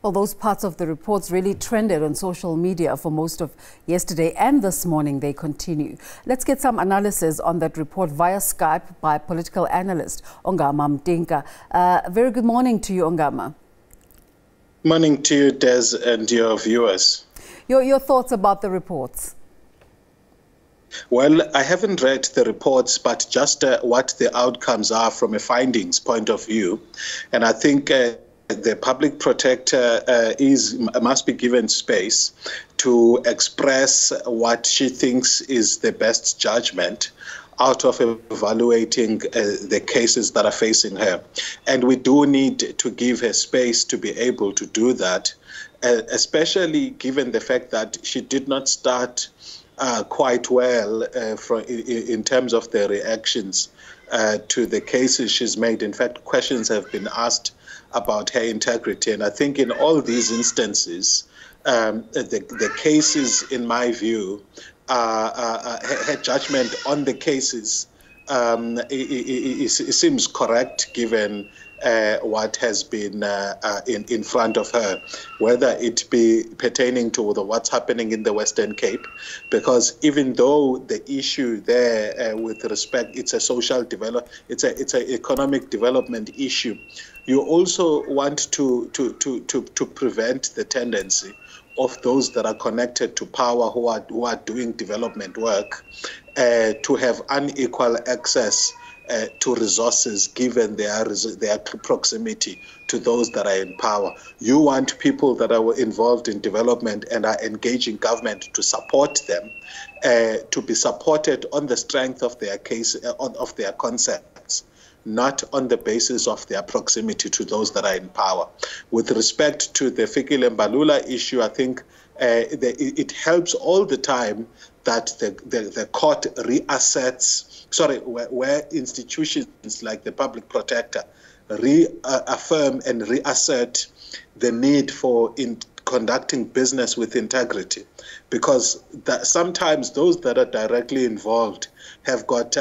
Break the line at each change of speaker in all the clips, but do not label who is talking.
Well, those parts of the reports really trended on social media for most of yesterday, and this morning they continue. Let's get some analysis on that report via Skype by political analyst Ongama Mtimka. Very good morning to you, Ongama.
Morning to you, Des, and your viewers.
Your thoughts about the reports?
Well, I haven't read the reports, but just what the outcomes are from a findings point of view. And I think the public protector must be given space to express what she thinks is the best judgment out of evaluating the cases that are facing her. And we do need to give her space to be able to do that, especially given the fact that she did not start quite well in terms of the reactions to the cases she's made. In fact, questions have been asked about her integrity. And I think in all these instances, the cases, in my view, her judgment on the cases it seems correct given what has been in front of her, whether it be pertaining to what's happening in the Western Cape, because even though the issue there with respect, it's a social it's an economic development issue, you also want to prevent the tendency of those that are connected to power who are doing development work to have unequal access to resources given their proximity to those that are in power. You want people that are involved in development and are engaging government to support them, to be supported on the strength of their case, of their concepts, not on the basis of their proximity to those that are in power. With respect to the Fikile Mbalula issue, I think it helps all the time that the court where institutions like the public protector reaffirm and reassert the need for conducting business with integrity, because sometimes those that are directly involved have got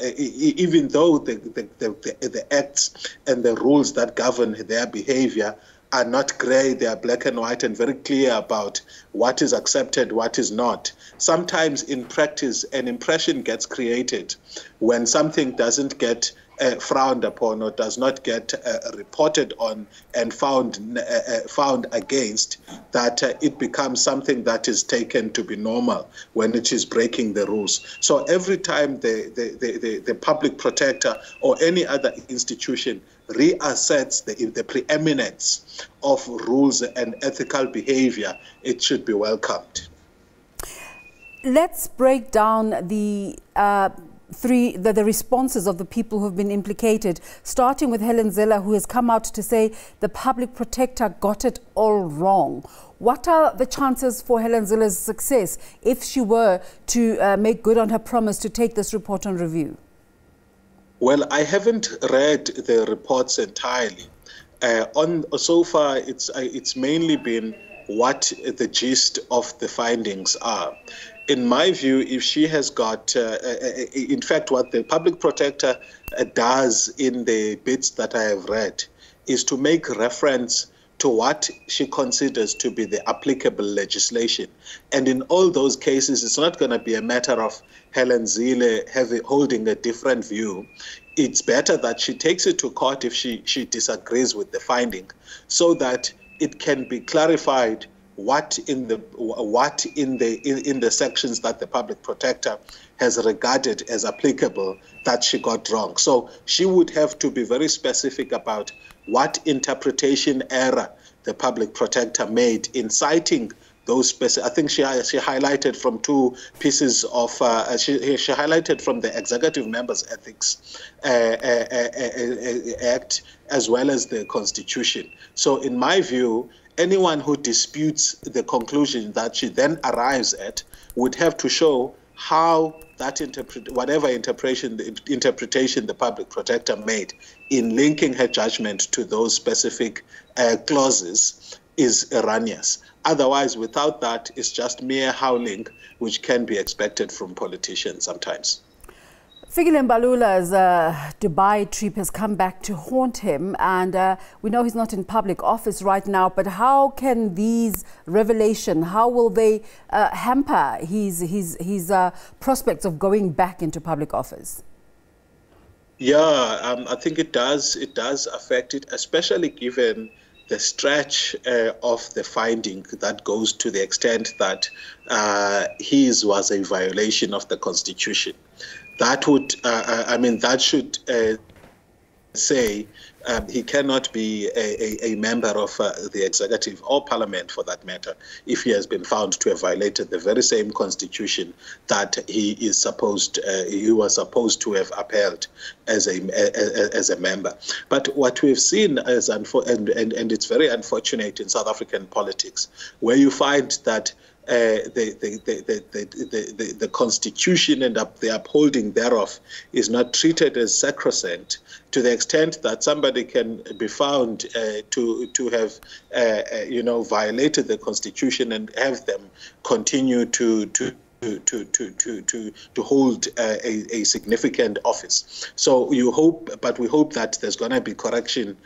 even though the acts and the rules that govern their behavior are not grey, they are black and white and very clear about what is accepted, what is not. Sometimes in practice, an impression gets created when something doesn't get frowned upon or does not get reported on and found against, that it becomes something that is taken to be normal when it is breaking the rules. So every time the public protector or any other institution reasserts the preeminence of rules and ethical behavior, it should be welcomed.
Let's break down the responses of the people who have been implicated, starting with Helen Zille, who has come out to say the public protector got it all wrong. What are the chances for Helen Zille's success if she were to make good on her promise to take this report on review?
Well, I haven't read the reports entirely. So far, it's mainly been what the gist of the findings are. In my view, if she has got, in fact, what the public protector does in the bits that I have read is to make reference to what she considers to be the applicable legislation. And in all those cases, it's not going to be a matter of Helen Zille holding a different view. It's better that she takes it to court if she disagrees with the finding, so that it can be clarified what in the sections that the public protector has regarded as applicable that she got wrong. So she would have to be very specific about what interpretation error the public protector made in citing those specific. I think she highlighted from two pieces of she highlighted from the Executive Members Ethics Act as well as the Constitution. So in my view, anyone who disputes the conclusion that she then arrives at would have to show how that whatever interpretation the public protector made in linking her judgment to those specific clauses is erroneous. Otherwise, without that, it's just mere howling, which can be expected from politicians sometimes.
Fikile Mbalula's Dubai trip has come back to haunt him, and we know he's not in public office right now, but how can these revelations, how will they hamper his prospects of going back into public office?
Yeah, I think it does affect it, especially given the stretch of the finding that goes to the extent that his was a violation of the Constitution. That would, that should say he cannot be a member of the executive or parliament, for that matter, if he has been found to have violated the very same Constitution that he was supposed to have upheld as a member. But what we've seen is, and it's very unfortunate in South African politics, where you find that the Constitution and the upholding thereof is not treated as sacrosanct, to the extent that somebody can be found to have violated the Constitution and have them continue to hold a significant office. So we hope that there's going to be correction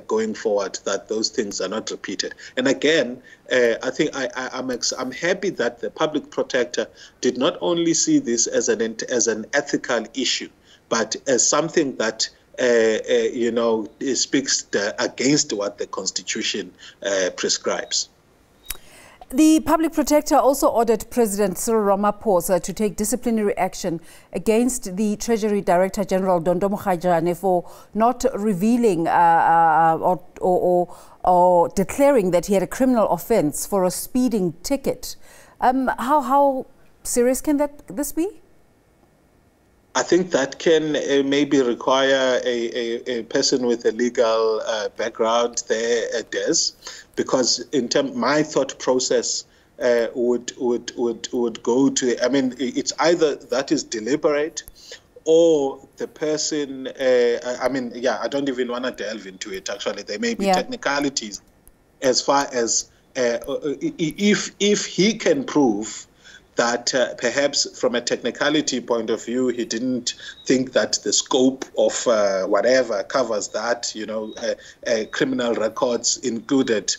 going forward, that those things are not repeated. And again, I think I'm happy that the public protector did not only see this as an ethical issue, but as something that speaks against what the Constitution prescribes.
The public protector also ordered President Cyril Ramaphosa to take disciplinary action against the Treasury Director General Dondo Mokgajane for not revealing or declaring that he had a criminal offence for a speeding ticket. How serious can this be?
I think that can maybe require a person with a legal background there, Des, because my thought process would go to, it's either that is deliberate, or the person, I don't even want to delve into it, actually. There may be technicalities as far as if he can prove that perhaps from a technicality point of view, he didn't think that the scope of whatever covers that, criminal records included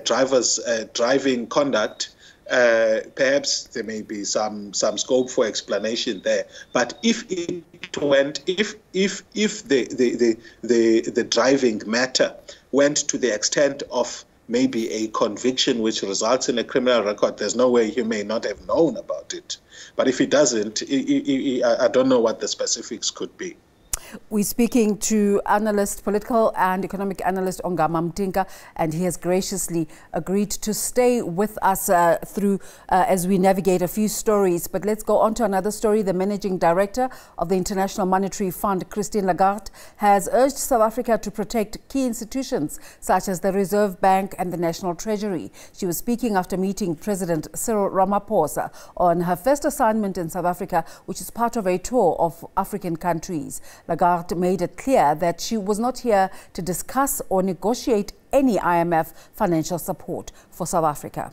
drivers driving conduct. Perhaps there may be some scope for explanation there. But if it went, if the driving matter went to the extent of maybe a conviction which results in a criminal record, there's no way he may not have known about it. But if he doesn't, I don't know what the specifics could be.
We're speaking to political and economic analyst Ongama Mtimka, and he has graciously agreed to stay with us through as we navigate a few stories. But let's go on to another story. The managing director of the International Monetary Fund, Christine Lagarde, has urged South Africa to protect key institutions such as the Reserve Bank and the National Treasury. She was speaking after meeting President Cyril Ramaphosa on her first assignment in South Africa, which is part of a tour of African countries. Lagarde made it clear that she was not here to discuss or negotiate any IMF financial support for South Africa.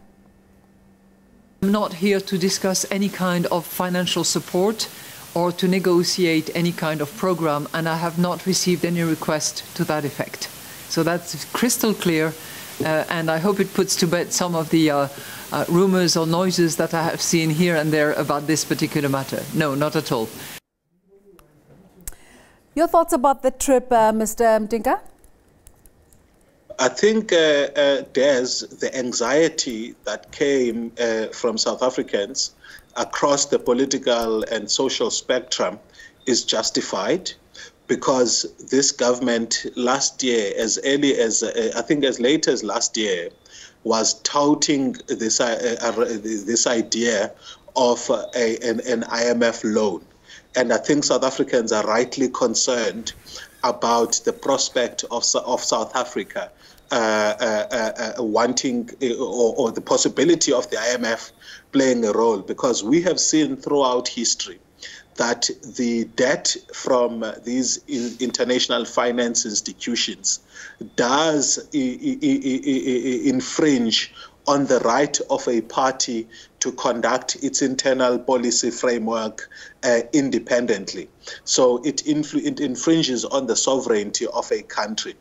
I'm not here to discuss any kind of financial support or to negotiate any kind of program, and I have not received any request to that effect. So that's crystal clear, and I hope it puts to bed some of the rumors or noises that I have seen here and there about this particular matter. No, not at all.
Your thoughts about the trip, Mr. Mtimka?
I think, Des, the anxiety that came from South Africans across the political and social spectrum is justified, because this government last year, as early as, I think as late as last year, was touting this idea of an IMF loan. And I think South Africans are rightly concerned about the prospect of South Africa wanting or the possibility of the IMF playing a role, because we have seen throughout history that the debt from these international finance institutions does infringe on the right of a party to conduct its internal policy framework independently. So it infringes on the sovereignty of a country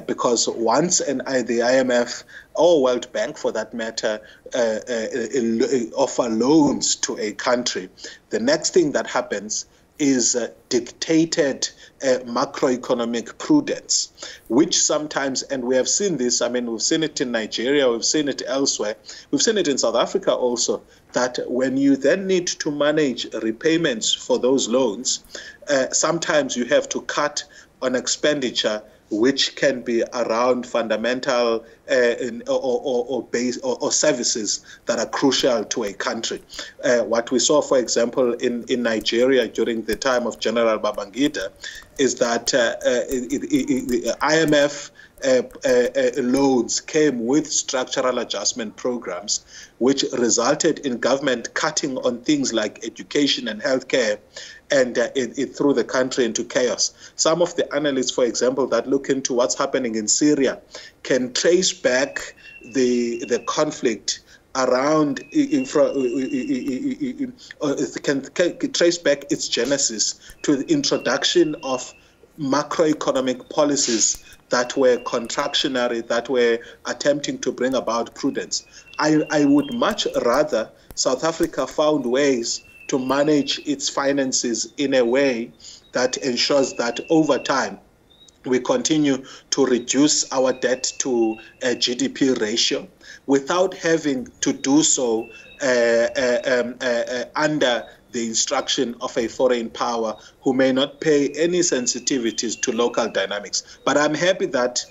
because once the IMF or World Bank, for that matter, offer loans to a country, the next thing that happens is dictated macroeconomic prudence, which sometimes, and we have seen this, I mean, we've seen it in Nigeria, we've seen it elsewhere, we've seen it in South Africa also, that when you then need to manage repayments for those loans, sometimes you have to cut on expenditure which can be around fundamental or services that are crucial to a country. What we saw, for example, in Nigeria during the time of General Babangida is that the IMF loans came with structural adjustment programs, which resulted in government cutting on things like education and healthcare, and it threw the country into chaos. Some of the analysts, for example, that look into what's happening in Syria can trace back the conflict around, can trace back its genesis to the introduction of macroeconomic policies that were contractionary, that were attempting to bring about prudence. I would much rather South Africa found ways to manage its finances in a way that ensures that over time we continue to reduce our debt to a GDP ratio without having to do so under the instruction of a foreign power who may not pay any sensitivities to local dynamics. But I'm happy that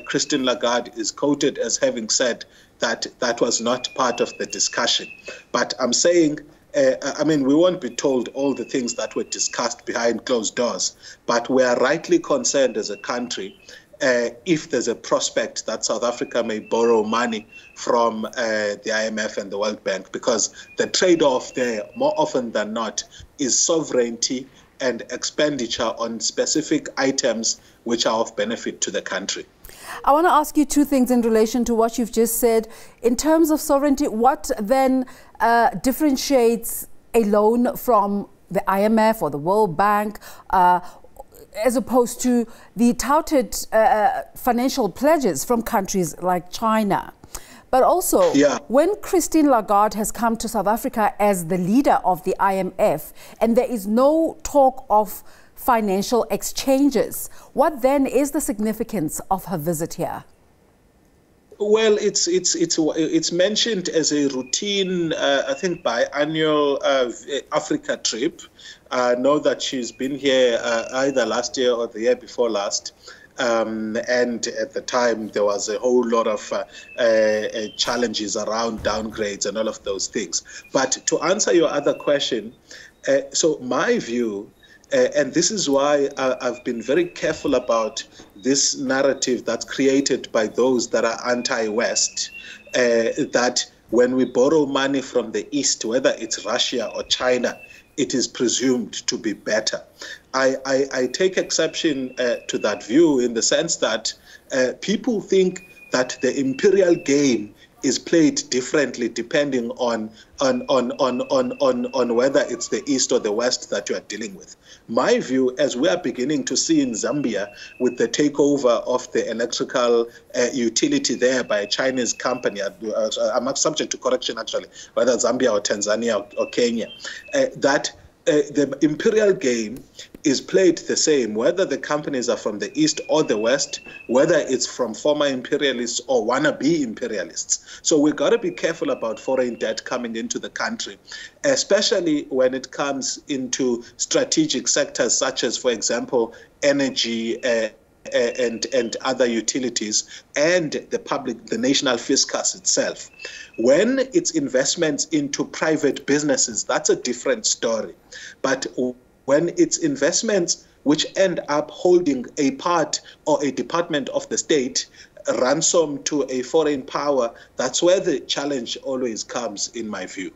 Christine Lagarde is quoted as having said that that was not part of the discussion. But I'm saying, I mean, we won't be told all the things that were discussed behind closed doors, but we are rightly concerned as a country if there's a prospect that South Africa may borrow money from the IMF and the World Bank, because the trade-off there, more often than not, is sovereignty and expenditure on specific items which are of benefit to the country.
I want to ask you two things in relation to what you've just said. In terms of sovereignty, what then differentiates a loan from the IMF or the World Bank as opposed to the touted financial pledges from countries like China? But also, when Christine Lagarde has come to South Africa as the leader of the IMF, and there is no talk of financial exchanges, what then is the significance of her visit here?
Well, it's mentioned as a routine, I think, biannual Africa trip. I know that she's been here either last year or the year before last. And at the time, there was a whole lot of challenges around downgrades and all of those things. But to answer your other question, so my view, and this is why I've been very careful about this narrative that's created by those that are anti-West, that when we borrow money from the East, whether it's Russia or China, it is presumed to be better. I take exception to that view in the sense that people think that the imperial game is played differently depending on whether it's the East or the West that you are dealing with. My view, as we are beginning to see in Zambia with the takeover of the electrical utility there by a Chinese company, I'm not subject to correction actually, whether Zambia or Tanzania or Kenya, that the imperial game is played the same, whether the companies are from the East or the West, whether it's from former imperialists or wannabe imperialists. So we've got to be careful about foreign debt coming into the country, especially when it comes into strategic sectors such as, for example, energy and other utilities, and the national fiscus itself. When it's investments into private businesses, that's a different story. But when it's investments which end up holding a part or a department of the state ransom to a foreign power, that's where the challenge always comes, in my view.